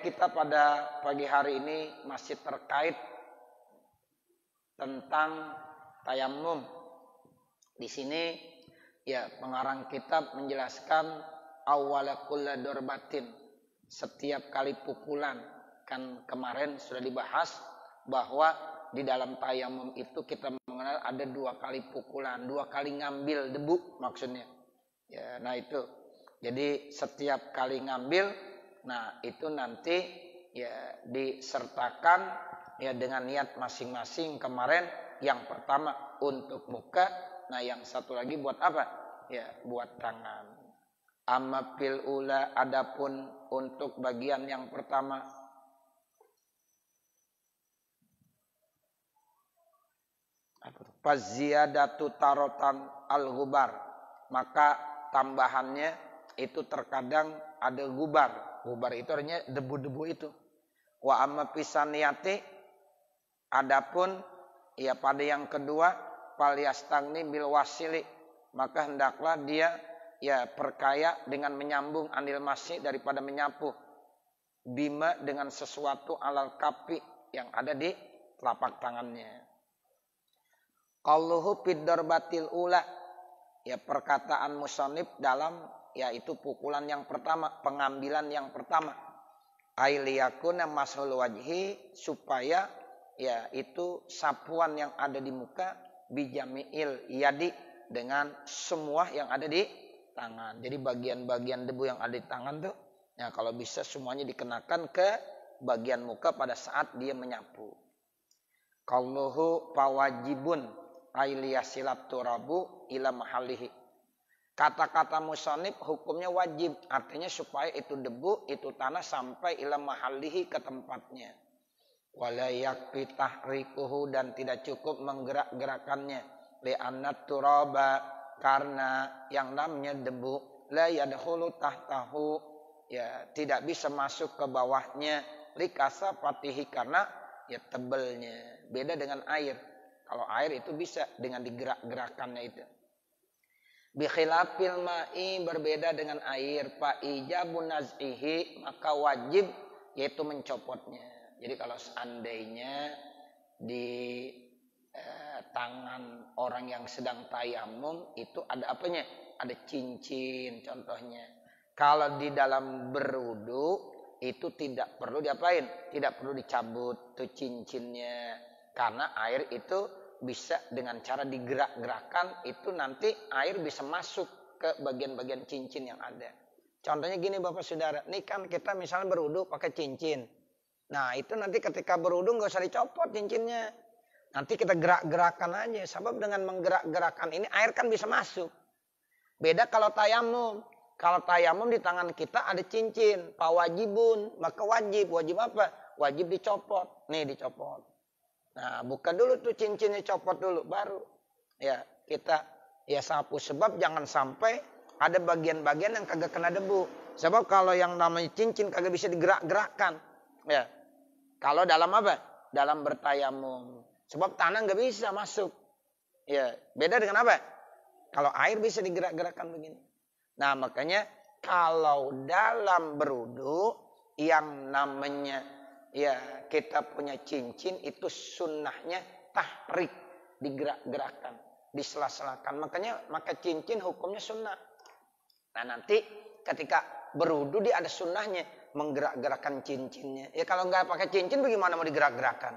Topik kita pada pagi hari ini masih terkait tentang tayamum. Di sini ya pengarang kitab menjelaskan awwala kulla dorbatin, setiap kali pukulan. Kan kemarin sudah dibahas bahwa di dalam tayamum itu kita mengenal ada 2 kali pukulan, 2 kali ngambil debu maksudnya. Ya, nah itu. Jadi setiap kali ngambil, nah itu nanti ya disertakan ya dengan niat masing-masing. Kemarin yang pertama untuk muka, nah yang satu lagi buat apa? Ya buat tangan. Amma fil ula, adapun untuk bagian yang pertama, faziyadatu tarotan al-ghubar, maka tambahannya itu terkadang ada gubar. Gubar itu artinya debu-debu itu. Wa amma pisaniyati, adapun ya pada yang kedua, falyastagni bil wasili, maka hendaklah dia ya perkaya dengan menyambung anil masih daripada menyapu. Bima, dengan sesuatu alal kapi yang ada di telapak tangannya. Qauluhu fid darbatil ula, ya perkataan musannif dalam yaitu pukulan yang pertama, pengambilan yang pertama. Ailiyakuna mashul wajhi, supaya ya itu sapuan yang ada di muka, bijamiil yadi, dengan semua yang ada di tangan. Jadi bagian-bagian debu yang ada di tangan tuh, ya kalau bisa semuanya dikenakan ke bagian muka pada saat dia menyapu. Qauluhu fawajibun ailiyasilat turabu ila mahallihi. Kata-kata musannif hukumnya wajib, artinya supaya itu debu, itu tanah sampai ila mahallihi, ke tempatnya. Wala yakfi tahrikuhu, dan tidak cukup menggerak-gerakannya. Li'annat turaba, karena yang namanya debu, la yadkhulu tahtahu, ya tidak bisa masuk ke bawahnya. Likasa patihi, karena ya tebelnya. Beda dengan air. Kalau air itu bisa dengan digerak-gerakannya itu. Bikhilafil ma'i, berbeda dengan air. Fa ijabun naz'ihi, maka wajib yaitu mencopotnya. Jadi kalau seandainya di tangan orang yang sedang tayamum itu ada apanya? Ada cincin contohnya. Kalau di dalam berwudu itu tidak perlu diapain? Tidak perlu dicabut tuh cincinnya. Karena air itu bisa dengan cara digerak-gerakan, itu nanti air bisa masuk ke bagian-bagian cincin yang ada. Contohnya gini Bapak Saudara, ini kan kita misalnya berwudu pakai cincin. Nah itu nanti ketika berwudu nggak usah dicopot cincinnya. Nanti kita gerak-gerakan aja. Sebab dengan menggerak-gerakan ini air kan bisa masuk. Beda kalau tayamum. Kalau tayamum di tangan kita ada cincin. Fawajibun, maka wajib. Wajib apa? Wajib dicopot. Nih dicopot. Nah, buka dulu tuh cincinnya, copot dulu, baru ya kita ya sapu. Sebab jangan sampai ada bagian-bagian yang kagak kena debu. Sebab kalau yang namanya cincin kagak bisa digerak-gerakkan. Ya, kalau dalam apa? Dalam bertayamum. Sebab tanah nggak bisa masuk. Ya, beda dengan apa? Kalau air bisa digerak-gerakkan begini. Nah, makanya kalau dalam berwudu yang namanya ya kita punya cincin itu sunnahnya tahrik, digerak-gerakkan, disela-selakan. Maka cincin hukumnya sunnah. Nah nanti ketika berwudu dia ada sunnahnya menggerak-gerakkan cincinnya. Ya kalau nggak pakai cincin bagaimana mau digerak-gerakkan?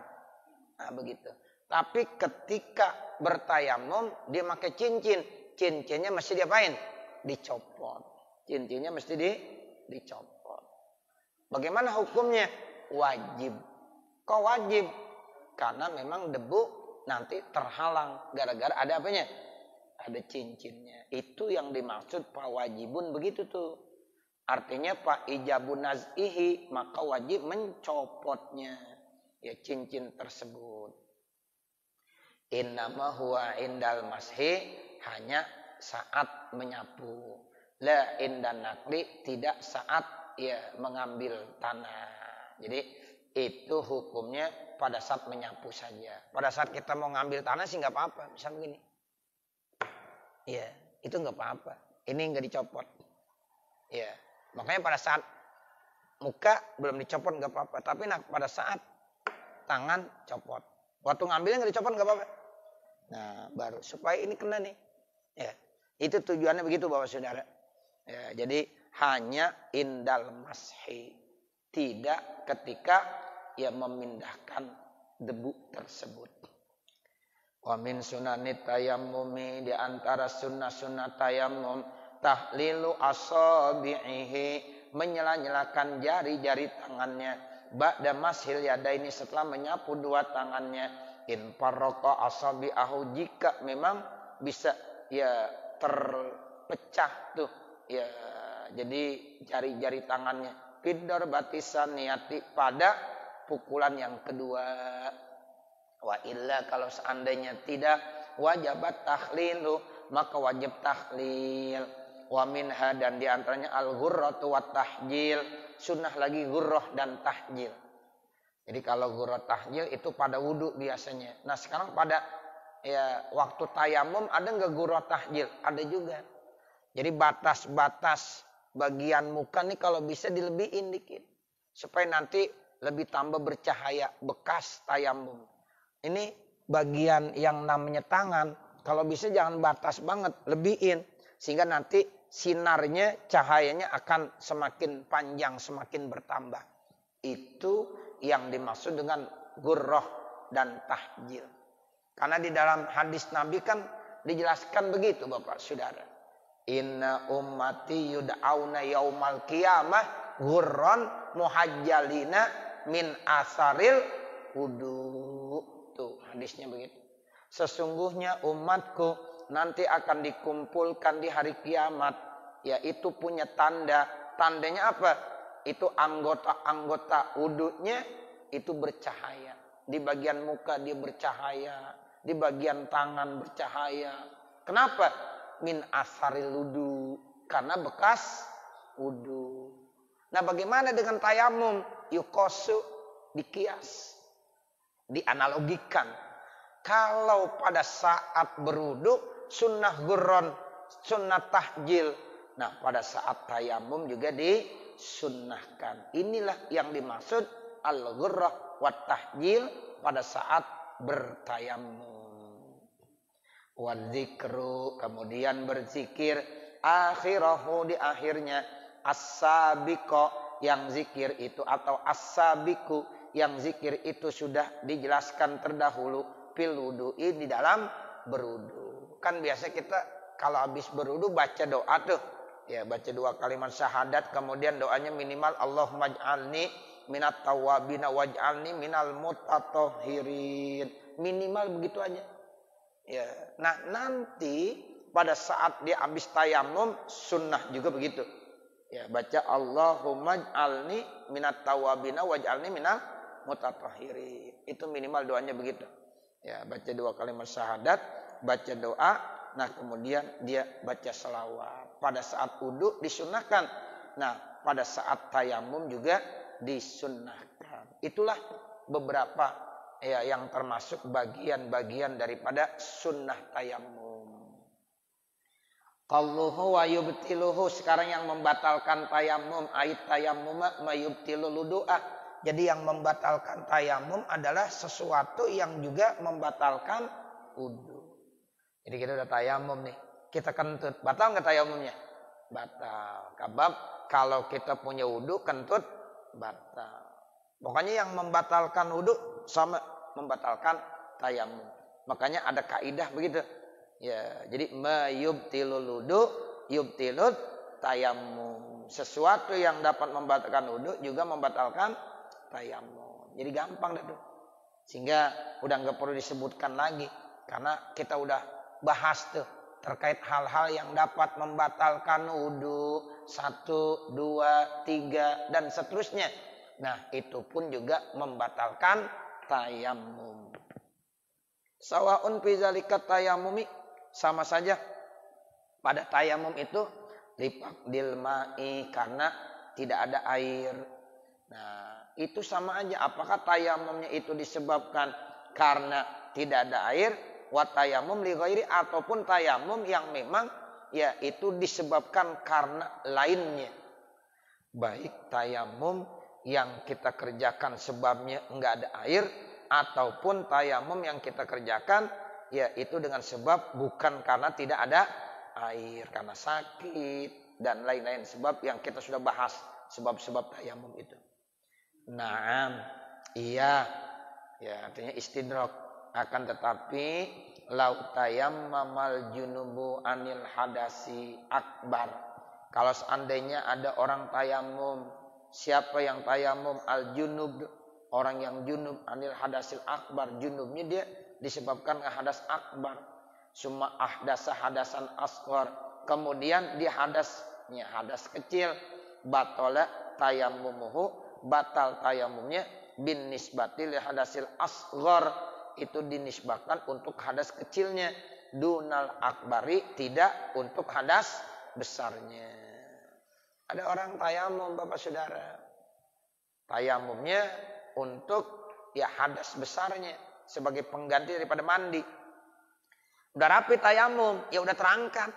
Nah begitu. Tapi ketika bertayamum dia pakai cincin, cincinnya mesti diapain? Dicopot. Cincinnya mesti dicopot. Bagaimana hukumnya? Wajib. Kok wajib? Karena memang debu nanti terhalang gara-gara ada apanya? Ada cincinnya. Itu yang dimaksud pak wajibun begitu tuh. Artinya pak ijabun naz'ihi, maka wajib mencopotnya ya cincin tersebut. Innama huwa indal mashi, hanya saat menyapu. La indan nakli, tidak saat ya mengambil tanah. Jadi itu hukumnya pada saat menyapu saja. Pada saat kita mau ngambil tanah sih nggak apa-apa. Misal begini. Ya, itu nggak apa-apa. Ini nggak dicopot. Ya, makanya pada saat muka belum dicopot nggak apa-apa. Tapi pada saat tangan copot. Waktu ngambilnya nggak dicopot nggak apa-apa. Nah baru supaya ini kena nih. Ya, itu tujuannya begitu Bapak Saudara. Ya, jadi hanya indal mashi, tidak ketika memindahkan debu tersebut. Wa min sunanit tayammumi, di antara sunnah-sunnah tayammum tahlilu asabi'ihi, menyela-nyelakan jari-jari tangannya, ba'da mashil yadaini, setelah menyapu dua tangannya, in farraqa asabi'ahu, jika memang bisa terpecah tuh jadi jari-jari tangannya, fidor batisan niyati, pada pukulan yang kedua. Wa illa, kalau seandainya tidak, wajibat tahlilu, maka wajib tahlil. Wa minha, dan diantaranya al-ghurratu wa tahjil, sunnah lagi ghurrah dan tahjil. Jadi kalau ghurrah tahjil itu pada wudu biasanya. Nah sekarang pada waktu tayamum ada nggak ghurrah tahjil? Ada juga. Jadi batas-batas bagian muka nih kalau bisa dilebihin dikit, supaya nanti lebih tambah bercahaya bekas tayamum. Ini bagian yang namanya tangan, kalau bisa jangan batas banget, lebihin. Sehingga nanti sinarnya, cahayanya akan semakin panjang, semakin bertambah. Itu yang dimaksud dengan ghurrah dan tahjil. Karena di dalam hadis Nabi kan dijelaskan begitu Bapak Saudara. Inna ummati yud'auna yaumal qiyamah ghurran muhajjalina min asaril wudu. Tuh hadisnya begitu. Sesungguhnya umatku nanti akan dikumpulkan di hari kiamat, yaitu punya tanda. Tandanya apa? Itu anggota-anggota wudunya itu bercahaya. Di bagian muka dia bercahaya, di bagian tangan bercahaya. Kenapa? Min asaril wudu, karena bekas wudu. Nah bagaimana dengan tayamum? Yukosu, dikias, dianalogikan. Kalau pada saat berwudu sunnah ghurran, sunnah tahjil. Nah pada saat tayamum juga disunnahkan. Inilah yang dimaksud al-ghurrah wa tahjil pada saat bertayamum. Wa dzikru, kemudian berzikir, akhirahu, di akhirnya, as-sabiqo, yang zikir itu, atau as-sabiqu, yang zikir itu sudah dijelaskan terdahulu, fil wudu'i, di dalam berwudu. Kan biasa kita kalau habis berwudu baca doa tuh, baca dua kalimat syahadat, kemudian doanya minimal Allahumma ij'alni minat tawabina waj'alni minal mutatahhirin. Minimal begitu aja. Nah nanti pada saat dia habis tayamum sunnah juga begitu. Baca Allahumma ij'alni minat tawabina waj'alni minal mutatahhirin. Itu minimal doanya begitu. Baca dua kalimat syahadat, baca doa, nah kemudian dia baca selawat. Pada saat wudu disunnahkan. Nah pada saat tayamum juga disunnahkan. Itulah beberapa yang termasuk bagian-bagian daripada sunnah tayamum. Qalluhu wa yubtiluhu, sekarang yang membatalkan tayamum, ait tayamum ma yubtilu wudu'ah. Jadi yang membatalkan tayamum adalah sesuatu yang juga membatalkan wudu. Jadi kita udah tayamum nih, kita kentut, batal nggak tayamumnya? Batal. Kabab kalau kita punya wudu kentut batal. Pokoknya yang membatalkan wudu sama membatalkan tayamum. Makanya ada kaidah begitu. Jadi mayubtilul wudu yubtilut tayamum. Sesuatu yang dapat membatalkan wudu juga membatalkan tayamum. Jadi gampang dah tuh. Sehingga udah nggak perlu disebutkan lagi karena kita udah bahas tuh terkait hal-hal yang dapat membatalkan wudu 1, 2, 3 dan seterusnya. Nah, itu pun juga membatalkan tayamum. Sawaun fi zalika tayamumi, sama saja pada tayamum itu lifaqdil ma'i, karena tidak ada air. Nah, itu sama aja apakah tayamumnya itu disebabkan karena tidak ada air, wa tayamum li ghairi, ataupun tayamum yang memang itu disebabkan karena lainnya. Baik tayamum yang kita kerjakan sebabnya enggak ada air, ataupun tayamum yang kita kerjakan ya itu dengan sebab bukan karena tidak ada air, karena sakit dan lain-lain sebab yang kita sudah bahas sebab-sebab tayamum itu. Naam, iya, ya artinya istidrak. Akan tetapi lau tayammamal junubu anil hadasi akbar. Kalau seandainya ada orang tayamum, siapa yang tayamum al junub, orang yang junub anil hadasil akbar, junubnya dia disebabkan hadas akbar. Summa ahdasa hadasan asghar, kemudian dia hadasnya hadas kecil, batala tayammumuhu, batal tayamumnya bin nisbati li hadasil asghar, itu dinisbahkan untuk hadas kecilnya, dunal akbari, tidak untuk hadas besarnya. Ada orang tayamum Bapak Saudara, tayamumnya untuk ya hadas besarnya sebagai pengganti daripada mandi. Udah rapi tayamum, ya udah terangkat.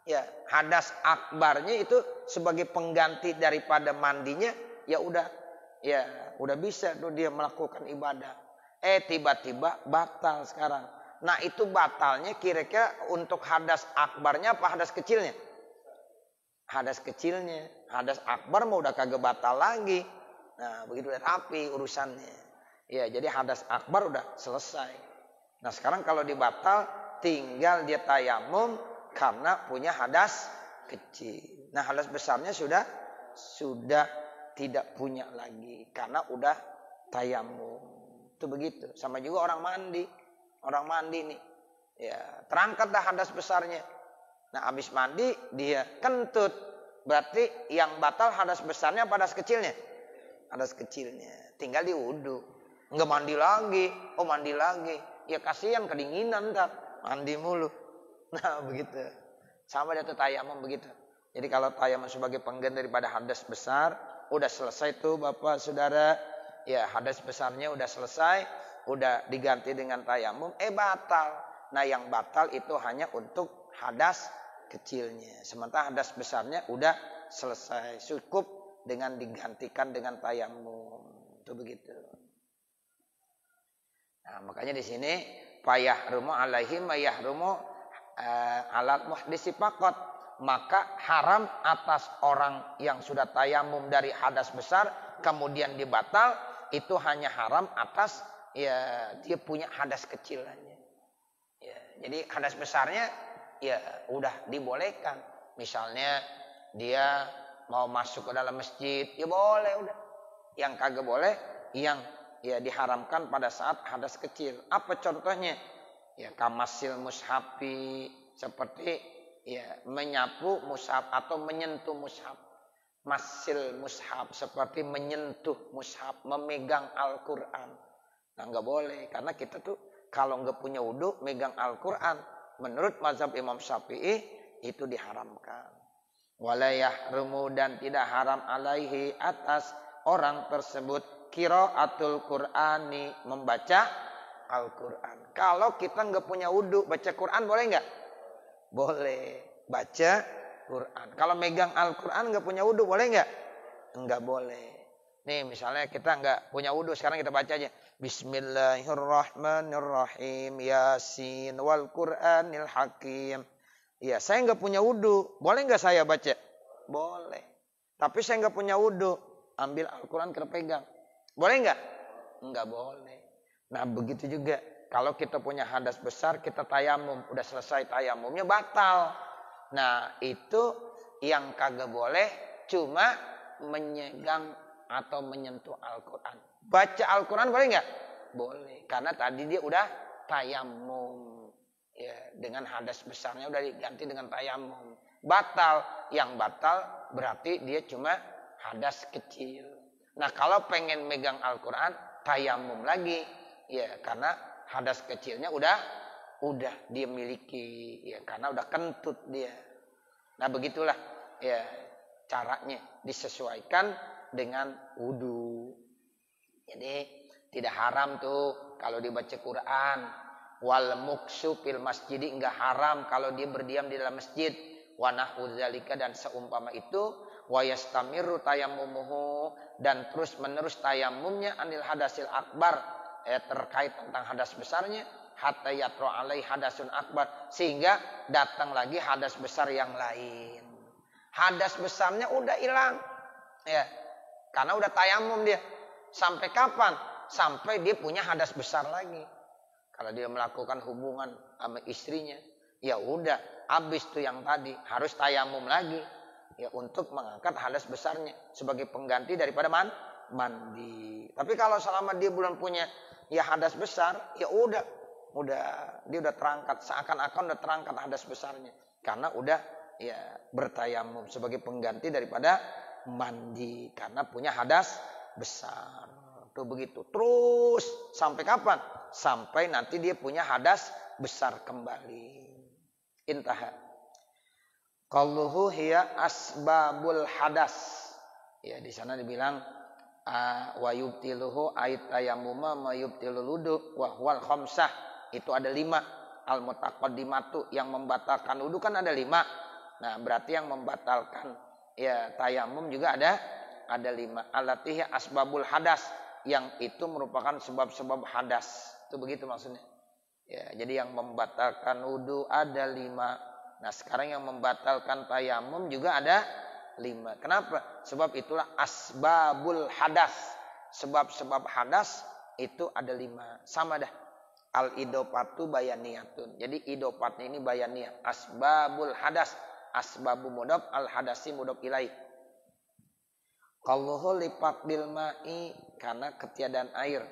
Ya, hadas akbarnya itu sebagai pengganti daripada mandinya, ya udah bisa tuh dia melakukan ibadah. Tiba-tiba batal sekarang. Nah, itu batalnya kira-kira untuk hadas akbarnya apa hadas kecilnya? Hadas kecilnya. Hadas akbar mau udah kagak batal lagi. Nah, begitu udah rapi urusannya. Ya, jadi hadas akbar udah selesai. Nah, sekarang kalau dibatal tinggal dia tayamum karena punya hadas kecil. Nah, hadas besarnya sudah tidak punya lagi karena udah tayamum. Itu begitu. Sama juga orang mandi. Orang mandi nih. Ya, terangkat dah hadas besarnya. Nah, habis mandi dia kentut. Berarti yang batal hadas besarnya apa hadas kecilnya? Hadas kecilnya. Tinggal diwudu. Enggak mandi lagi. Oh, mandi lagi. Ya kasihan kedinginan ntar. Mandi mulu. Nah, begitu. Sama dia tuh tayamum begitu. Jadi kalau tayamum sebagai pengganti daripada hadas besar, udah selesai tuh Bapak Saudara. Ya, hadas besarnya udah selesai, udah diganti dengan tayamum, batal. Nah, yang batal itu hanya untuk hadas kecilnya. Sementara hadas besarnya udah selesai, cukup dengan digantikan dengan tayamum. Itu begitu. Nah, makanya di sini fayahrumu alaihi mayahrumu alat muhdisi faqat, maka haram atas orang yang sudah tayamum dari hadas besar kemudian dibatal, itu hanya haram atas ya dia punya hadas kecil aja. Ya, jadi hadas besarnya ya udah dibolehkan. Misalnya dia mau masuk ke dalam masjid, ya boleh udah. Yang kagak boleh yang ya diharamkan pada saat hadas kecil. Apa contohnya? Ya kamasil mushafi, seperti ya menyapu mushaf atau menyentuh mushaf. Masil mushaf seperti menyentuh mushaf, memegang Al-Quran. Nah, nggak boleh karena kita tuh kalau nggak punya wudu megang Al-Quran, menurut mazhab Imam Syafi'i itu diharamkan. Walayahrumu, dan tidak haram alaihi atas orang tersebut qiraatul Qur'ani, membaca Al-Quran. Kalau kita nggak punya wudu baca Quran boleh nggak? Boleh. Baca Quran. Kalau megang Al-Quran nggak punya wudu boleh nggak? Nggak boleh. Nih misalnya kita nggak punya wudu, sekarang kita baca aja. Bismillahirrahmanirrahim. Yasin wal Qur'anil Hakim. Ya, saya nggak punya wudu, boleh nggak saya baca? Boleh. Tapi saya nggak punya wudu, ambil Al-Quran kita pegang. Boleh nggak? Nggak boleh. Nah begitu juga. Kalau kita punya hadas besar, kita tayamum. Udah selesai tayamumnya batal. Nah itu yang kagak boleh cuma menyegang atau menyentuh Al-Quran. Baca Al-Quran boleh nggak? Boleh. Karena tadi dia udah tayamum. Ya, dengan hadas besarnya udah diganti dengan tayamum. Batal. Yang batal berarti dia cuma hadas kecil. Nah kalau pengen megang Al-Quran, tayamum lagi. Ya karena hadas kecilnya udah dia miliki, ya karena udah kentut dia. Nah begitulah ya caranya, disesuaikan dengan wudu. Jadi tidak haram tuh kalau dibaca Quran. Wal muksu fil masjid, enggak haram kalau dia berdiam di dalam masjid. Wa nahu dzalika, dan seumpama itu wa yastamiru tayammumuhu, dan terus menerus tayamumnya anil hadasil akbar, terkait tentang hadas besarnya, hatta yatro alai hadasun akbar, sehingga datang lagi hadas besar yang lain. Hadas besarnya udah hilang, ya, karena udah tayamum dia. Sampai kapan? Sampai dia punya hadas besar lagi. Kalau dia melakukan hubungan sama istrinya, ya udah habis tuh yang tadi, harus tayamum lagi. Ya, untuk mengangkat hadas besarnya sebagai pengganti daripada mandi. Tapi kalau selama dia belum punya ya hadas besar, ya udah dia udah terangkat, seakan-akan udah terangkat hadas besarnya karena udah ya bertayamum sebagai pengganti daripada mandi karena punya hadas besar. Tuh begitu. Terus sampai kapan? Sampai nanti dia punya hadas besar kembali. Intaha. Qauluhu hiya asbabul hadas. Ya, di sana dibilang wa yubtiluhu ayat tayammuma ma yubtilul wudu wa huwal khamsah. Itu ada 5. Al mutaqaddimatu, yang membatalkan wudu kan ada 5. Nah, berarti yang membatalkan ya tayamum juga ada 5. Allati asbabul hadas, yang itu merupakan sebab-sebab hadas. Itu begitu maksudnya. Ya, jadi yang membatalkan wudu ada 5. Nah, sekarang yang membatalkan tayamum juga ada 5. Kenapa? Sebab itulah asbabul hadas. Sebab-sebab hadas itu ada 5. Sama dah. Al-idopatu bayaniyatun. Jadi idopatnya ini bayaniyah. Asbabul hadas. Asbabu mudhaf, al-hadasi mudhaf ilaih. Qalluhu lifaqdil ma'i, karena ketiadaan air.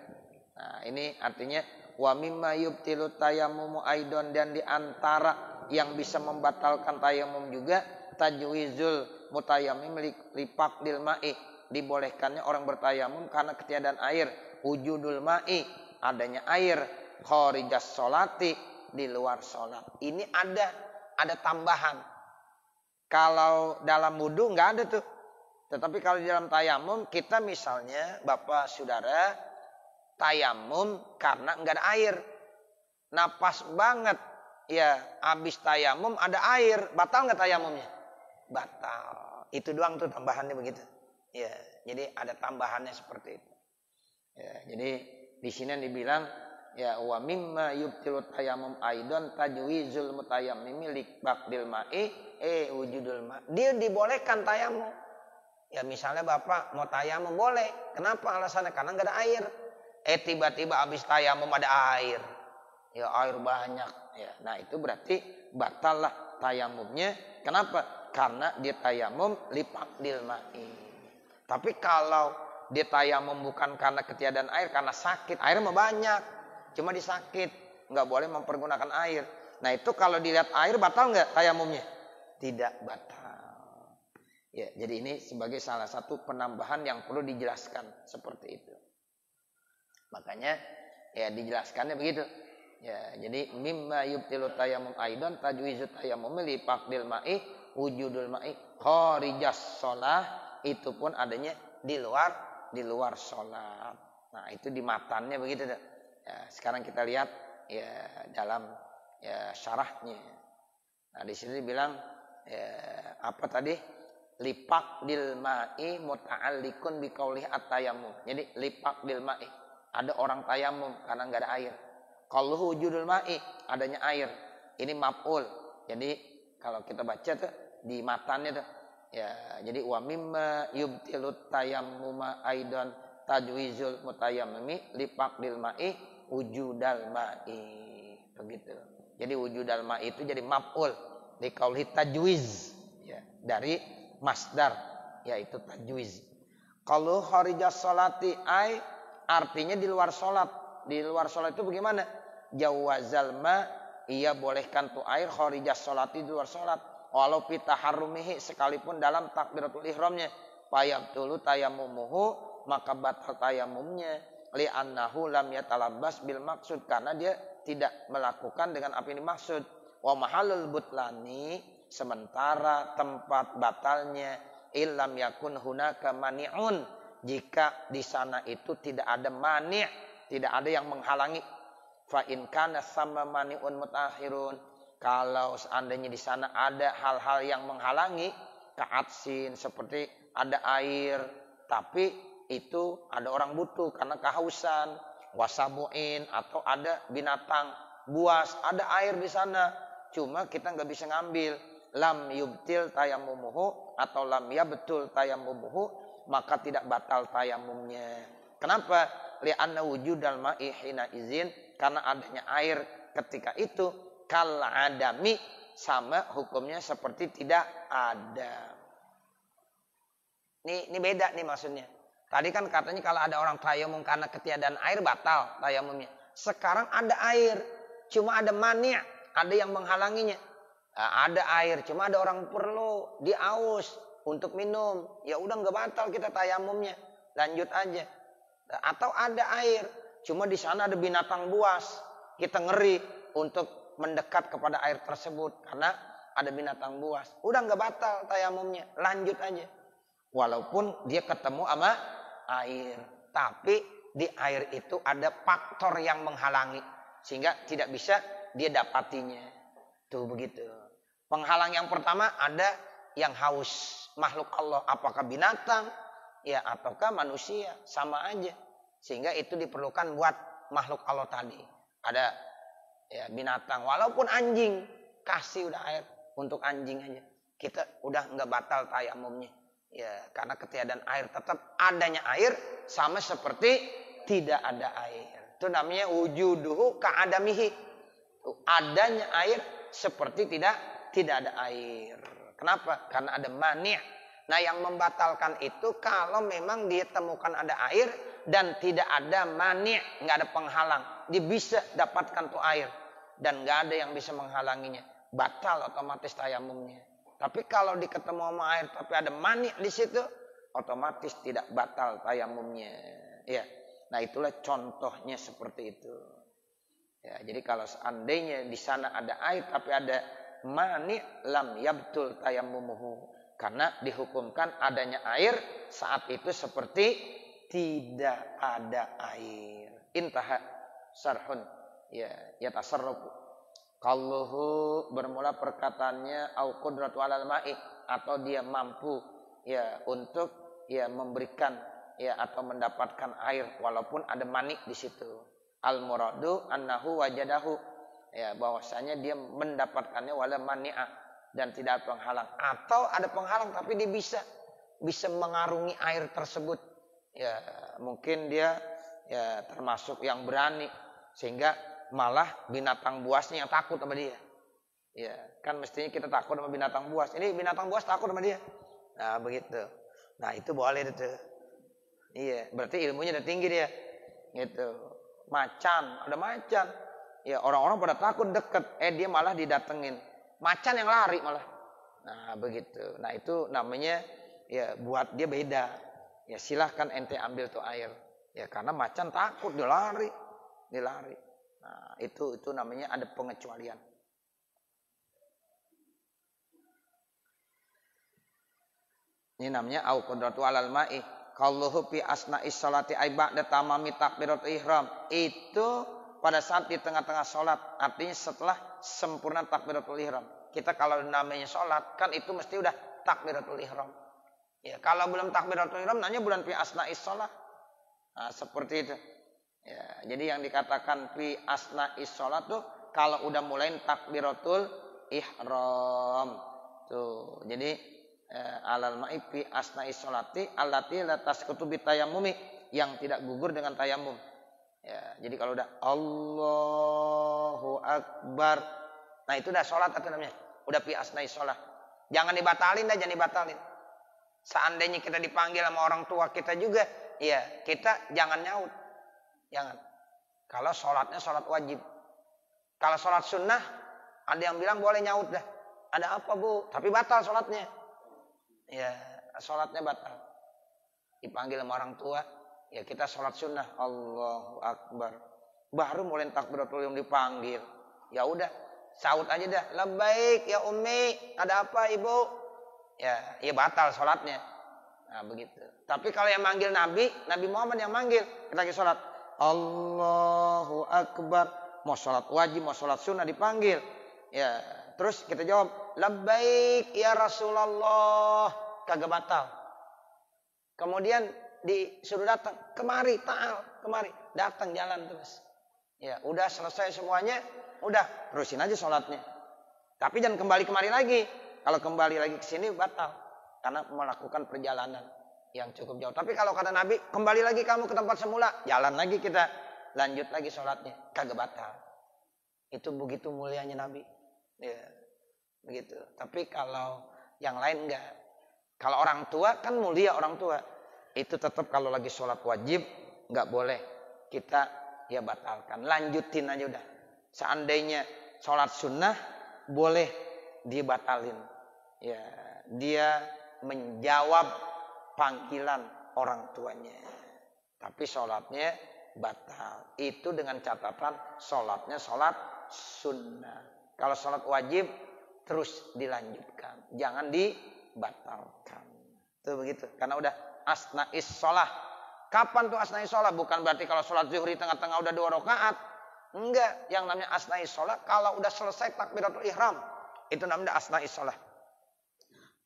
Nah, ini artinya wa mimma yubtilu tayammumu aidon, dan di antara yang bisa membatalkan tayamum juga tajwizul mutayammim lifaqdil ma'i, dibolehkannya orang bertayamum karena ketiadaan air. Wujudul ma'i, adanya air. Kharijas sholati, di luar sholat. Ini ada tambahan. Kalau dalam wudu nggak ada tuh. Tetapi kalau di dalam tayamum, kita misalnya Bapak Saudara tayamum karena nggak ada air. Napas banget. Ya, habis tayamum ada air, batal nggak tayamumnya? Batal. Itu doang tuh tambahannya begitu. Ya, jadi ada tambahannya seperti itu. Ya, jadi di sini dibilang ya wa mimma yubtilu tayammum aidan tajwizul mutayammimi liqbaqdil ma'i wujudul ma'. Dia dibolehkan tayamum. Ya, misalnya Bapak mau tayamum boleh. Kenapa alasannya? Karena nggak ada air. Tiba-tiba habis tayamum ada air. Ya, air banyak. Ya, nah itu berarti batal lah tayamumnya. Kenapa? Karena dia tayamum lifaqdil ma'i. Tapi kalau dia tayamum bukan karena ketiadaan air, karena sakit, air mah banyak, cuma disakit, nggak boleh mempergunakan air. Nah itu kalau dilihat air batal nggak tayamumnya? Tidak batal. Ya, jadi ini sebagai salah satu penambahan yang perlu dijelaskan seperti itu. Makanya ya dijelaskannya begitu. Ya, jadi mimma yubtilu tayammum aidan tajwizu tayammum li faqdil ma'i wujudul ma'i kharijas shalah, itu pun adanya di luar salat. Nah, itu di matannya begitu dah. Ya, sekarang kita lihat ya dalam ya syarahnya. Nah, di sini dibilang ya, apa tadi? Li faqdil ma'i muta'alliqun bi qaulih at-tayammum. Jadi li faqdil ma'i, ada orang tayamum karena enggak ada air. Kalau wujudul ma'i, adanya air. Ini maf'ul. Jadi kalau kita baca tuh di matannya tuh ya, jadi wa mimma yubtilut tayammuma aidan tajwizul mutayammimi li faqdil ma'i wujudal ma'i. Begitu. Jadi wujudal ma'i itu jadi maf'ul di qauli tajwiz ya, dari masdar yaitu tajwiz. Kalau kharijas sholati ai, artinya di luar sholat. Di luar sholat itu bagaimana? Jawazal ma, ia bolehkan tuh air kharijas sholati, di luar sholat. Walau pitaharumihi, sekalipun dalam takbiratul ihramnya. Fayabtulu tayammumuhu, maka batal tayamumnya. Li'annahu lam yatalabbas bil maksud, karena dia tidak melakukan dengan apa yang dimaksud. Wa mahalul butlani, sementara tempat batalnya illam yakun hunaka mani'un, jika di sana itu tidak ada mani', tidak ada yang menghalangi. Fa in kana sama mani'un mutakhirun, kalau seandainya di sana ada hal-hal yang menghalangi, ka'atsin, seperti ada air, tapi itu ada orang butuh karena kehausan, wasabuin, atau ada binatang buas, ada air di sana, cuma kita nggak bisa ngambil. Lam yubtil tayammumuhu atau lam yabtul tayammumuhu, maka tidak batal tayamumnya. Kenapa? Li'anna wujudal ma'i hina izin, karena adanya air ketika itu kal adami, sama hukumnya seperti tidak ada. Ini beda nih maksudnya. Tadi kan katanya kalau ada orang tayamum karena ketiadaan air batal tayamumnya. Sekarang ada air, cuma ada mani', ada yang menghalanginya. Nah, ada air, cuma ada orang perlu, dia aus untuk minum. Ya udah nggak batal kita tayamumnya, lanjut aja. Atau ada air, cuma di sana ada binatang buas, kita ngeri untuk mendekat kepada air tersebut karena ada binatang buas. Udah nggak batal tayamumnya, lanjut aja. Walaupun dia ketemu sama air, tapi di air itu ada faktor yang menghalangi sehingga tidak bisa dia dapatinya. Tuh begitu. Penghalang yang pertama ada yang haus, makhluk Allah, apakah binatang ya ataukah manusia, sama aja. Sehingga itu diperlukan buat makhluk Allah tadi. Ada ya binatang, walaupun anjing, kasih udah air untuk anjing aja. Kita udah nggak batal tayamumnya. Ya, karena ketiadaan air, tetap adanya air sama seperti tidak ada air. Itu namanya wujuduhu ka'adamihi. Adanya air seperti tidak ada air. Kenapa? Karena ada mani'. Nah, yang membatalkan itu kalau memang dia temukan ada air dan tidak ada mani', nggak ada penghalang. Dia bisa dapatkan tuh air dan nggak ada yang bisa menghalanginya. Batal otomatis tayamumnya. Tapi kalau diketemu sama air tapi ada mani di situ, otomatis tidak batal tayamumnya. Ya. Nah, itulah contohnya seperti itu. Ya, jadi kalau seandainya di sana ada air tapi ada mani, lam yabtul tayammumuhu. Karena dihukumkan adanya air saat itu seperti tidak ada air. Intaha sarhun. Ya tasarrufu. Kalluhu bermula perkataannya au qudratu alal ma'i, atau dia mampu ya untuk ya memberikan ya atau mendapatkan air walaupun ada mani di situ. Al muradu annahu wajadahu, ya bahwasanya dia mendapatkannya wala mani'a, dan tidak ada penghalang, atau ada penghalang tapi dia bisa mengarungi air tersebut. Ya mungkin dia ya termasuk yang berani sehingga malah binatang buasnya yang takut sama dia. Ya, kan mestinya kita takut sama binatang buas. Ini binatang buas takut sama dia. Nah, begitu. Nah, itu boleh itu. Iya, berarti ilmunya udah tinggi dia. Gitu. Macan, ada macan. Ya, orang-orang pada takut deket, dia malah didatengin. Macan yang lari malah. Nah, begitu. Nah, itu namanya ya buat dia beda. Ya, silahkan ente ambil tuh air. Ya, karena macan takut, dia lari. Nah, itu namanya ada pengecualian. Ini namanya au qudratu alal ma'i. Kalluhu fi asna'is sholati ay ba'da tamami takbiratul ihram. Itu pada saat di tengah-tengah sholat, artinya setelah sempurna takbiratul ihram. Kita kalau namanya sholat kan itu mesti udah takbiratul ihram. Ya, kalau belum takbiratul ihram namanya bulan fi asna'is sholat. Nah, seperti itu. Ya, jadi yang dikatakan fi asna'is sholat tuh kalau udah mulai takbiratul ihram. Tuh, jadi alal ma'i fi asna'is sholati allati la tasqutu bi tayammumi, yang tidak gugur dengan tayamum. Ya, jadi kalau udah Allahu Akbar, nah itu udah sholat itu namanya. Udah fi asna'is sholat. Jangan dibatalin dah, jangan dibatalin. Seandainya kita dipanggil sama orang tua kita juga, ya kita jangan nyaut. Jangan. Kalau sholatnya sholat wajib. Kalau sholat sunnah, ada yang bilang boleh nyaut dah. Ada apa bu? Tapi batal sholatnya. Ya, sholatnya batal. Dipanggil sama orang tua, ya kita sholat sunnah. Allahu Akbar. Baru mulai takbiratul ihram dipanggil. Ya udah, saut aja dah. Labbaik ya ummi. Ada apa ibu? Ya batal sholatnya. Nah begitu. Tapi kalau yang manggil Nabi Muhammad yang manggil, kita lagi sholat. Allahu Akbar. Mau sholat wajib, mau sholat sunnah dipanggil. Ya, terus kita jawab labbaik ya Rasulullah, kagak batal. Kemudian disuruh datang, kemari ta'al, kemari, datang jalan terus. Ya, udah selesai semuanya, udah terusin aja sholatnya. Tapi jangan kembali kemari lagi. Kalau kembali lagi ke sini batal karena melakukan perjalanan yang cukup jauh. Tapi kalau kata Nabi, kembali lagi kamu ke tempat semula, jalan lagi kita, lanjut lagi sholatnya, kagak batal. Itu begitu mulianya Nabi. Ya, begitu. Tapi kalau yang lain enggak. Kalau orang tua kan mulia orang tua. Itu tetap kalau lagi sholat wajib enggak boleh kita ya batalkan. Lanjutin aja udah. Seandainya sholat sunnah boleh dibatalin. Ya, dia menjawab panggilan orang tuanya. Tapi sholatnya batal. Itu dengan catatan sholatnya sholat sunnah. Kalau sholat wajib terus dilanjutkan. Jangan dibatalkan. Itu begitu. Karena udah asna'is sholah. Kapan tuh asna'is sholah? Bukan berarti kalau sholat zuhri tengah-tengah udah 2 rakaat. Enggak. Yang namanya asna'is sholah kalau udah selesai takbiratul ihram. Itu namanya asna'is sholah.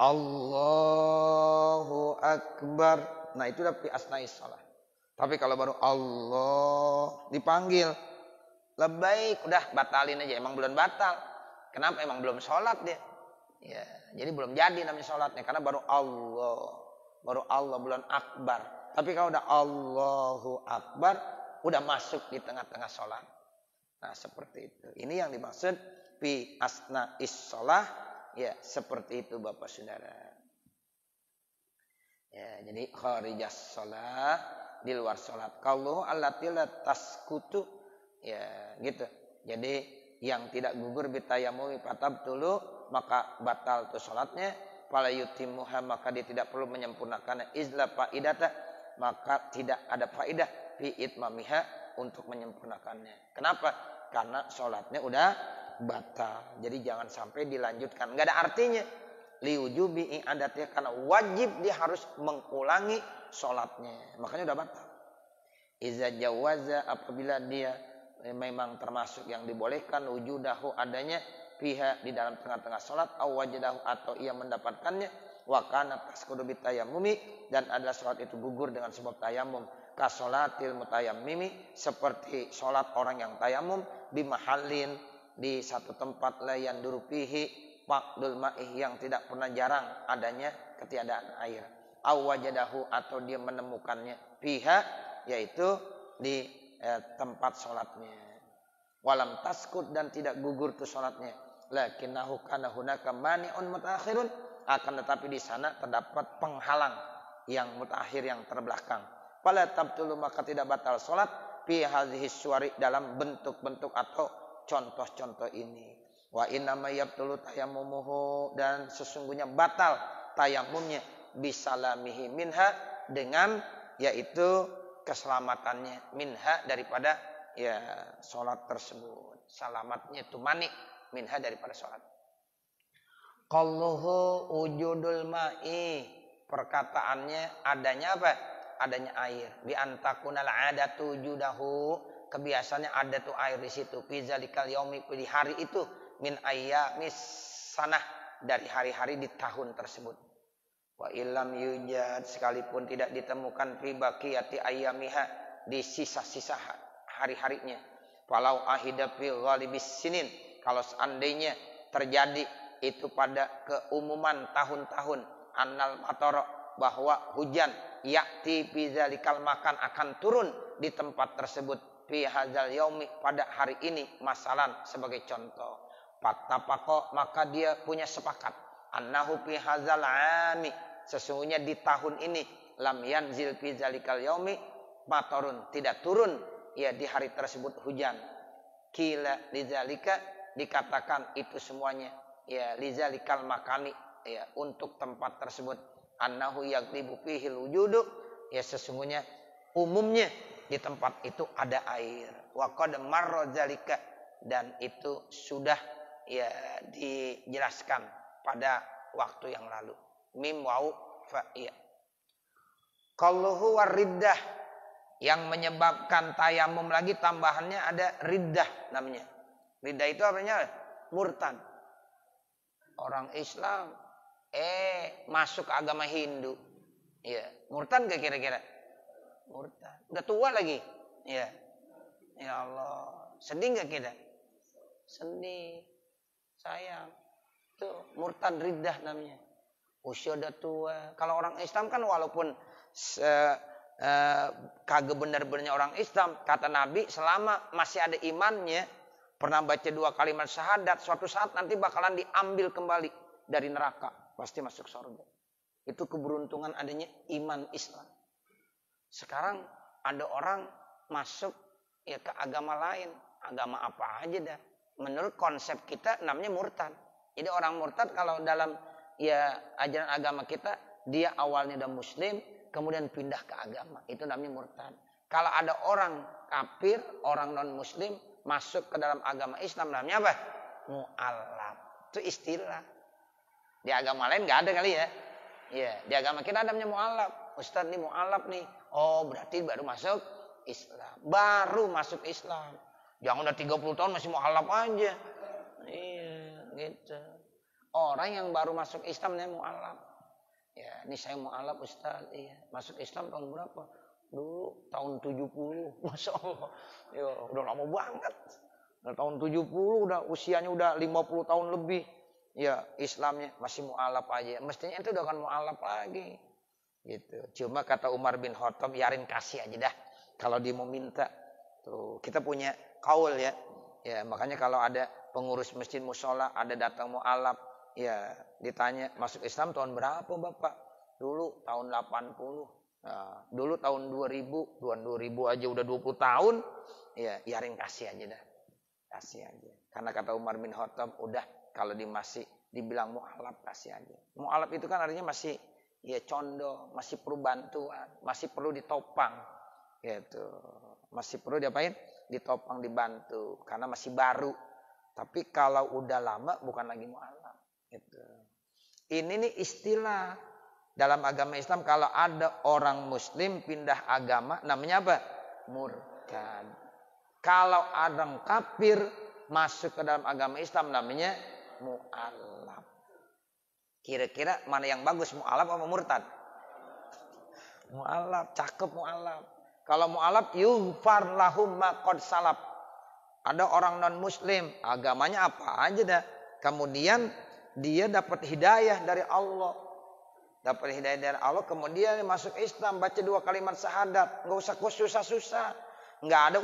Allahu Akbar. Nah itu udah asna'is sholah. Tapi kalau baru Allah dipanggil, labbaik, udah batalin aja. Emang belum batal. Kenapa? Emang belum sholat dia. Ya, jadi belum jadi namanya sholatnya. Karena baru Allah bulan akbar. Tapi kalau udah Allahu Akbar, udah masuk di tengah-tengah sholat. Nah seperti itu. Ini yang dimaksud fi asna'is sholah. Ya seperti itu Bapak Saudara. Ya, jadi kharijas sholah, di luar sholat. Kalau allati la taskutu, ya gitu. Jadi yang tidak gugur bitayamumi fatabtulu, maka batal tuh sholatnya. Fala yutimmuha, maka dia tidak perlu menyempurnakannya. Izla faidata, maka tidak ada faidah fi itmamiha untuk menyempurnakannya. Kenapa? Karena sholatnya udah batal. Jadi jangan sampai dilanjutkan. Nggak ada artinya. Liujubi i'adatnya, karena wajib dia harus mengulangi sholatnya. Makanya udah batal. Iza jawaza, apabila dia memang termasuk yang dibolehkan, wujudahu adanya pihak di dalam tengah-tengah sholat, awwajadahu atau ia mendapatkannya, wa kana tasqudu bitayamumi, dan adalah sholat itu gugur dengan sebab tayamum. Kasolatil mutayammimi, seperti sholat orang yang tayamum, bimahallin, di satu tempat layan durupihi faqdul ma'ih, yang tidak pernah jarang adanya ketiadaan air. Awwajadahu, atau dia menemukannya pihak, yaitu di tempat sholatnya. Walam taskut, dan tidak gugur tuh sholatnya. Lakinnahu kana hunaka mani'un mutaakhirun, akan tetapi di sana terdapat penghalang yang mutaakhir, yang terbelakang. Fala tabtulu, maka tidak batal sholat fi hadhihi suwari, dalam bentuk-bentuk atau contoh-contoh ini. Wa inna ma yabtulu tayammumuhu, dan sesungguhnya batal tayamumnya bisalamihi minha, dengan yaitu keselamatannya minha, daripada ya sholat tersebut. Salamatnya itu mani minha, daripada sholat. Qalluhu wujudul ma'i, perkataannya adanya apa? Adanya air. Bi antakunal adatu judahu, kebiasaannya ada tuh air di situ. Fi zalikal yaumi, di hari itu, min ayyamis sanah, dari hari-hari di tahun tersebut. Wa illam yujad, sekalipun tidak ditemukan fi baqiyati ayyamiha, di sisa-sisa hari-harinya. Falau ahida fi ghalibis sinin, kalau seandainya terjadi itu pada keumuman tahun-tahun, annal matar, bahwa hujan, yakti fi zalikal makan, akan turun di tempat tersebut, fi hadzal yaumi, pada hari ini, masalan sebagai contoh. Fattafaqo, maka dia punya sepakat, annahu fi hadzal ami, sesungguhnya di tahun ini, lam yanzil fi zalikal yaumi matarun, tidak turun ya di hari tersebut hujan. Kila lidzalika, dikatakan itu semuanya ya lizalikal makani, ya untuk tempat tersebut. Annahu yaghlibu fihi wujudu, ya sesungguhnya umumnya di tempat itu ada air. Wa qad marra zalika, dan itu sudah ya dijelaskan pada waktu yang lalu. Mim wau fa ya. Qalluhu wariddah, yang menyebabkan tayamum lagi tambahannya ada riddah namanya. Riddah itu apanya? Murtad. Orang Islam masuk ke agama Hindu. Ya, murtad gak kira-kira? Murtad. Udah tua lagi. Ya. Ya Allah. Sedih gak kita? Sedih. Sayang. Tuh, murtad riddah namanya. Usia udah tua. Kalau orang Islam kan walaupun kagak benar-benarnya orang Islam, kata Nabi, selama masih ada imannya, pernah baca 2 kalimat syahadat, suatu saat nanti bakalan diambil kembali dari neraka, pasti masuk surga. Itu keberuntungan adanya iman Islam. Sekarang ada orang masuk ya ke agama lain, agama apa aja dah. Menurut konsep kita namanya murtad. Jadi orang murtad kalau dalam ya ajaran agama kita, dia awalnya udah muslim, kemudian pindah ke agama. Itu namanya murtad. Kalau ada orang kafir, orang non-muslim, masuk ke dalam agama Islam, namanya apa? Mu'allaf. Itu istilah. Di agama lain nggak ada kali ya. Ya, di agama kita ada namanya mu'allaf. Ustaz nih mu'allaf nih. Oh berarti baru masuk Islam. Baru masuk Islam. Jangan udah 30 tahun masih mu'allaf aja. Iya gitu. Orang yang baru masuk Islam namanya mu'allaf. Ya, ini saya mu'alaf Ustaz. Iya. Masuk Islam tahun berapa? Dulu tahun 70. Masya Allah. Ya, udah lama banget. Nah, tahun 70 udah usianya udah 50 tahun lebih. Ya, Islamnya masih mu'alaf aja. Mestinya itu udah kan mu'alaf lagi. Gitu. Cuma kata Umar bin Khattab, yarin kasih aja dah. Kalau dia mau minta. Tuh, kita punya kaul ya. Ya, makanya kalau ada pengurus masjid musola, ada datang mu'alaf, ya ditanya masuk Islam tahun berapa Bapak? Dulu tahun 80. Nah, dulu tahun 2000. Tahun 2000 aja udah 20 tahun. Ya, yarin kasih aja dah. Kasih aja. Karena kata Umar bin Khattab, udah kalau masih dibilang mu'alaf kasih aja. Mu'alaf itu kan artinya masih ya condong, masih perlu bantuan, masih perlu ditopang. Gitu. Masih perlu diapain? Ditopang, dibantu karena masih baru. Tapi kalau udah lama bukan lagi mu'alaf. Gitu. Ini nih istilah dalam agama Islam, kalau ada orang muslim pindah agama namanya apa? Murtad. Kalau orang kafir masuk ke dalam agama Islam namanya mu'alaf. Kira-kira mana yang bagus, mu'alaf apa murtad? Mu'alaf, cakep mu'alaf. Kalau mu'alaf yughfar lahum ma qad salaf. Ada orang non muslim, agamanya apa aja dah. Kemudian dia dapat hidayah dari Allah. Dapat hidayah dari Allah, kemudian masuk Islam, baca 2 kalimat syahadat. Enggak usah susah-susah. Enggak ada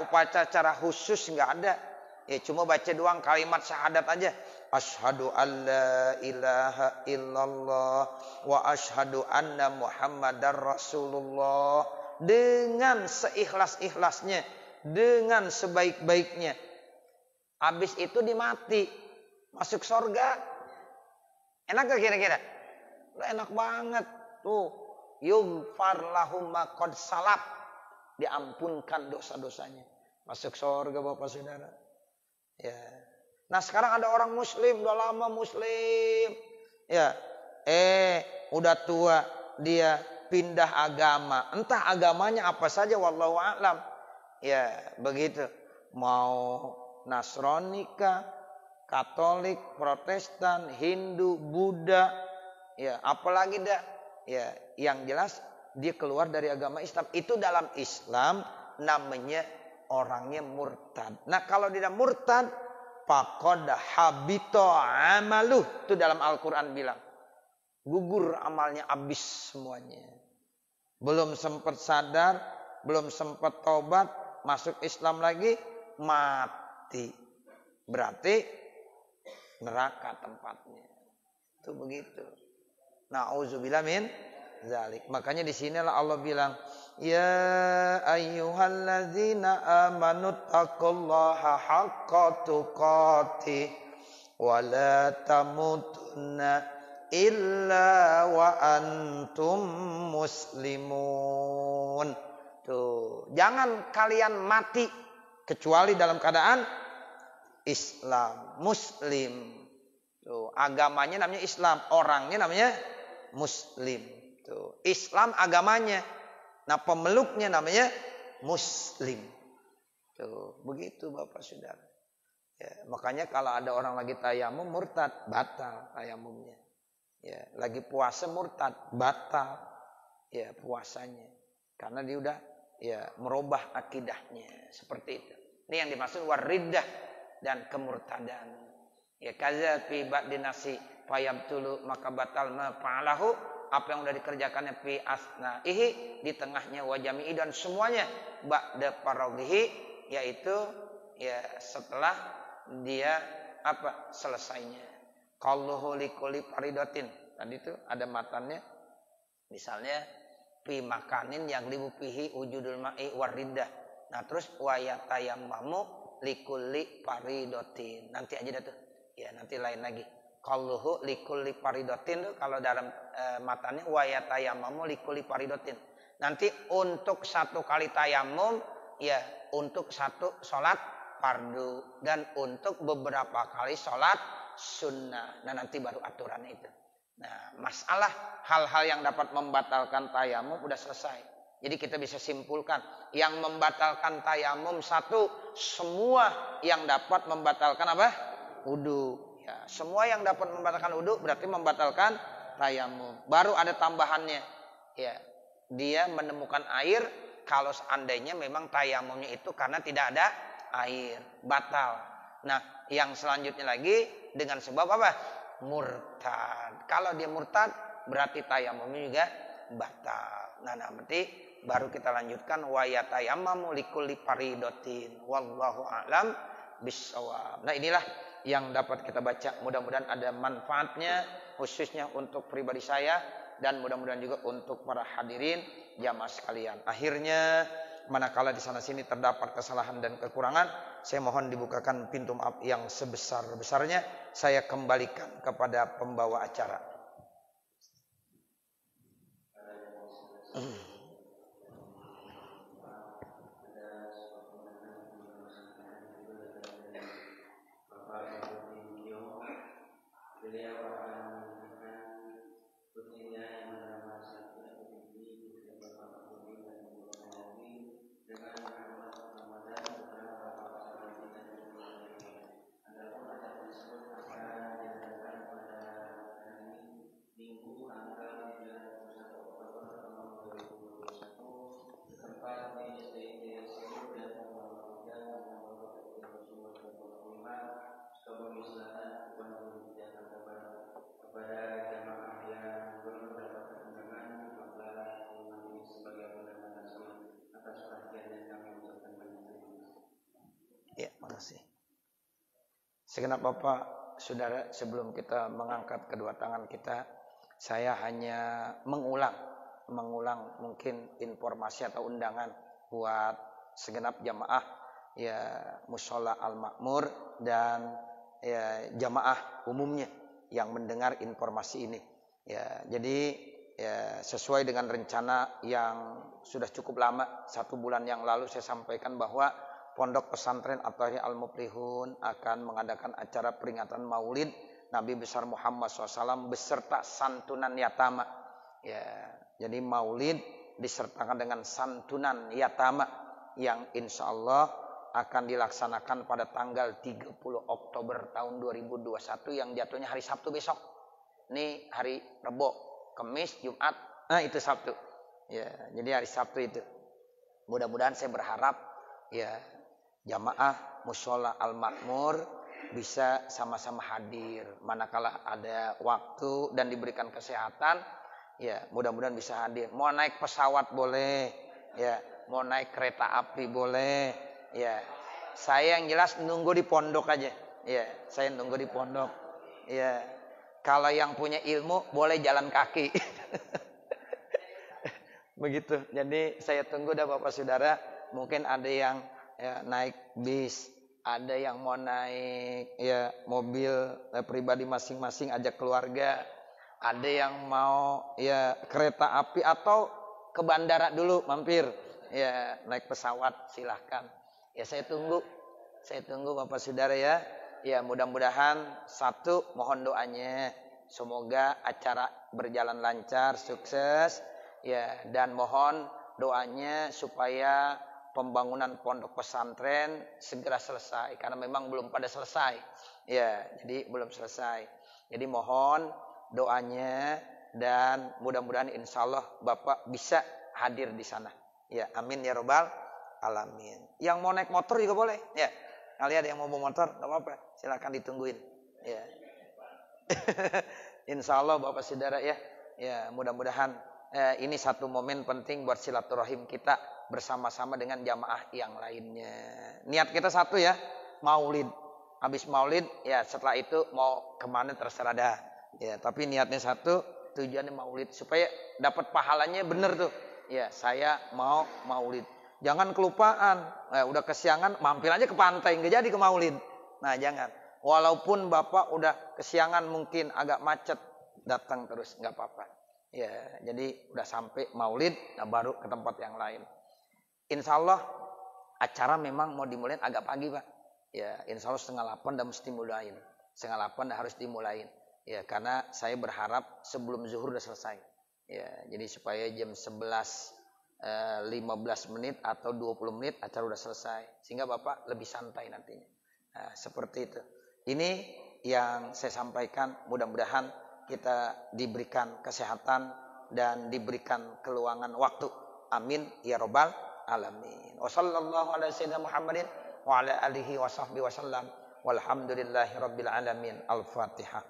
upacara khusus, enggak ada. Ya cuma baca doang kalimat syahadat aja. Asyhadu alla ilaha illallah wa asyhadu anna Muhammadar Rasulullah. Dengan seikhlas-ikhlasnya, dengan sebaik-baiknya. Habis itu dimati, masuk surga. Enak gak kira-kira? Enak banget. Tuh, yughfar lahum ma qad salaf. Diampunkan dosa-dosanya. Masuk surga Bapak Saudara. Ya. Nah, sekarang ada orang muslim, udah lama muslim. Ya. Udah tua, dia pindah agama. Entah agamanya apa saja, wallahu a'lam. Ya, begitu. Mau Nasrani kah, Katolik, Protestan, Hindu, Buddha, ya, apalagi dah. Ya, yang jelas dia keluar dari agama Islam. Itu dalam Islam namanya orangnya murtad. Nah, kalau dia murtad, faqad habita amaluh. Itu dalam Al-Qur'an bilang. Gugur amalnya, habis semuanya. Belum sempat sadar, belum sempat tobat, masuk Islam lagi, mati. Berarti neraka tempatnya. Itu begitu. Na'udzubillah min zalik. Makanya di sinilah Allah bilang, ya ayyuhalladzina amanu taqullaha haqqa tuqatih wa la tamutunna illa wa antum muslimun. Tuh, jangan kalian mati kecuali dalam keadaan Islam, muslim. Tuh, agamanya namanya Islam, orangnya namanya muslim. Tuh, Islam agamanya. Nah, pemeluknya namanya muslim. Tuh, begitu Bapak Saudara. Ya, makanya kalau ada orang lagi tayamum murtad, batal tayamumnya. Ya, lagi puasa murtad, batal ya puasanya. Karena dia udah ya merubah akidahnya seperti itu. Ini yang dimaksud wariddah dan kemurtadan. Ya kaza fi ba'dinasi fayabtulu maka batal ma fa'alahu apa yang udah dikerjakannya fi asnaihi di tengahnya wa jami'i dan semuanya ba'da faraghihi yaitu ya setelah dia apa selesainya. Qalluhu likulli faridatin. Tadi itu ada matannya. Misalnya fi makanin yang libu fihi wujudul ma'i wariddah. Nah terus wa yatayammamu likulli faridatin. Nanti aja dah tuh. Ya nanti lain lagi. Qalluhu likulli faridatin tuh kalau dalam matannya wa yatayammamu likulli faridatin. Nanti untuk satu kali tayamum ya untuk satu sholat fardu dan untuk beberapa kali sholat sunnah. Nah nanti baru aturannya itu. Nah masalah hal-hal yang dapat membatalkan tayamum udah selesai. Jadi kita bisa simpulkan yang membatalkan tayamum satu, semua yang dapat membatalkan apa? Wudu. Ya, semua yang dapat membatalkan wudu berarti membatalkan tayamum. Baru ada tambahannya. Ya, dia menemukan air kalau seandainya memang tayamumnya itu karena tidak ada air, batal. Nah, yang selanjutnya lagi dengan sebab apa? Murtad. Kalau dia murtad berarti tayamumnya juga batal. Nah, nanti baru kita lanjutkan wa yatayammamu likulli faridatin. Wallahu a'lam bissawab. Nah, inilah yang dapat kita baca. Mudah-mudahan ada manfaatnya khususnya untuk pribadi saya dan mudah-mudahan juga untuk para hadirin jamaah sekalian. Akhirnya manakala di sana sini terdapat kesalahan dan kekurangan, saya mohon dibukakan pintu maaf yang sebesar-besarnya. Saya kembalikan kepada pembawa acara. Ya, makasih. Segenap Bapak, Saudara, sebelum kita mengangkat kedua tangan kita, saya hanya mengulang mungkin informasi atau undangan buat segenap jamaah ya Mushola Al-Makmur dan ya jamaah umumnya yang mendengar informasi ini. Ya, jadi ya sesuai dengan rencana yang sudah cukup lama, 1 bulan yang lalu saya sampaikan bahwa Pondok Pesantren At-Thahir Al-Muflihun akan mengadakan acara peringatan Maulid Nabi besar Muhammad SAW beserta santunan yatama. Ya, jadi Maulid disertakan dengan santunan yatama yang insya Allah akan dilaksanakan pada tanggal 30 Oktober tahun 2021 yang jatuhnya hari Sabtu besok. Ini hari Rebo, Kamis, Jumat, itu Sabtu. Ya, jadi hari Sabtu itu. Mudah-mudahan saya berharap ya jamaah Mushola Al-Makmur bisa sama-sama hadir. Manakala ada waktu dan diberikan kesehatan, ya mudah-mudahan bisa hadir. Mau naik pesawat boleh, ya mau naik kereta api boleh, ya. Saya yang jelas nunggu di pondok aja, ya. Saya nunggu di pondok, ya. Kalau yang punya ilmu boleh jalan kaki, begitu. Jadi saya tunggu dah Bapak Saudara. Mungkin ada yang ya, naik bis, ada yang mau naik ya mobil pribadi masing-masing ajak keluarga, ada yang mau ya kereta api atau ke bandara dulu mampir ya naik pesawat silahkan. Ya saya tunggu Bapak Saudara ya. Ya mudah-mudahan satu mohon doanya semoga acara berjalan lancar, sukses ya dan mohon doanya supaya pembangunan pondok pesantren segera selesai karena memang belum pada selesai. Ya, jadi belum selesai. Jadi mohon doanya dan mudah-mudahan insya Allah Bapak bisa hadir di sana. Ya, amin ya robbal alamin. Yang mau naik motor juga boleh. Ya, kalian ada yang mau bawa motor, nggak apa-apa. Silakan ditungguin. Ya, insya Allah Bapak Saudara ya. Ya, mudah-mudahan ini satu momen penting buat silaturahim kita bersama-sama dengan jamaah yang lainnya. Niat kita satu ya, maulid. Habis maulid ya setelah itu mau kemana terserah dah. Ya, tapi niatnya satu, tujuannya maulid supaya dapat pahalanya bener tuh. Ya, saya mau maulid. Jangan kelupaan. Udah kesiangan mampir aja ke pantai, nggak jadi ke maulid. Nah, jangan. Walaupun Bapak udah kesiangan mungkin agak macet, datang terus nggak apa-apa. Ya, jadi udah sampai maulid, nah baru ke tempat yang lain. Insya Allah acara memang mau dimulai agak pagi Pak. Ya, insya Allah 7:30 dah mesti mulai. 7:30 dah harus dimulain. Ya, karena saya berharap sebelum zuhur udah selesai. Ya, jadi supaya jam 11:15 menit atau 20 menit acara udah selesai. Sehingga Bapak lebih santai nantinya. Nah, seperti itu. Ini yang saya sampaikan, mudah-mudahan kita diberikan kesehatan dan diberikan keluangan waktu. Amin ya robbal alamin. Wassallallahu ala sayyidina Muhammadin wa ala alihi wa sahbihi wasallam. Walhamdulillahi rabbil alamin. Al-Fatihah.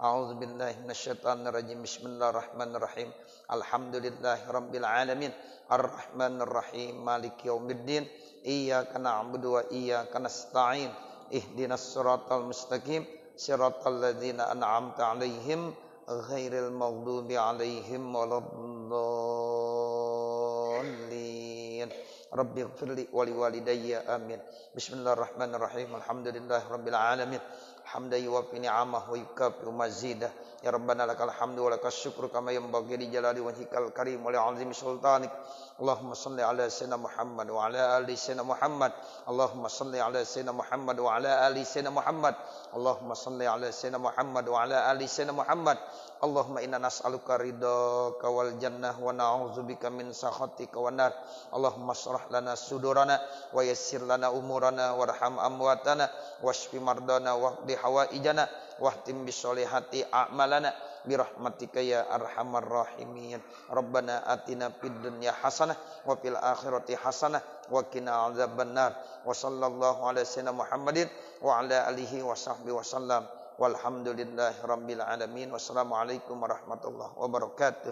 A'udzu billahi minasyaitonir rajim. Bismillahirrahmanirrahim. Alhamdulillahi rabbil alamin. Arrahmanir rahim. Maliki yaumiddin. Iyyaka na'budu wa iyyaka nasta'in. Ihdinas siratal mustaqim. Siratal ladzina an'amta 'alaihim ghairil maghdubi 'alaihim waladdallin. Rabbighfirli wa liwalidayya amin. Bismillahirrahmanirrahim. Alhamdulillahirabbil alamin. Hamdan yuwaffi ni'amahu wa yukafi mazidah. Ya Rabbana lakal hamdu wa lakas syukru kama yanbaghi li jalali wajhikal karim wa li 'azimi sultanik. Allahumma salli ala sayyidina Muhammad wa ala ali sayyidina Muhammad. Allahumma salli ala sayyidina Muhammad wa ala ali sayyidina Muhammad. Allahumma salli ala sayyidina Muhammad wa ala ali sayyidina Muhammad. Allahumma inna nas'aluka ridhaka wal jannah wa na'udzubika min sakhatika wan nar. Allahumma shrah lana sudurana wa yassir lana umurana warham amwatana washfi mardana waqdi hawaijana wahtim bisolihati a'malana birahmatika ya arhamar rahimin. Rabbana atina fid dunya hasanah wa fil akhirati hasanah wa qina adzabannar. Wa sallallahu ala sayyidina Muhammadin wa ala alihi wa sahbihi wasallam. Walhamdulillahi rabbil alamin. Wassalamualaikum warahmatullahi wabarakatuh.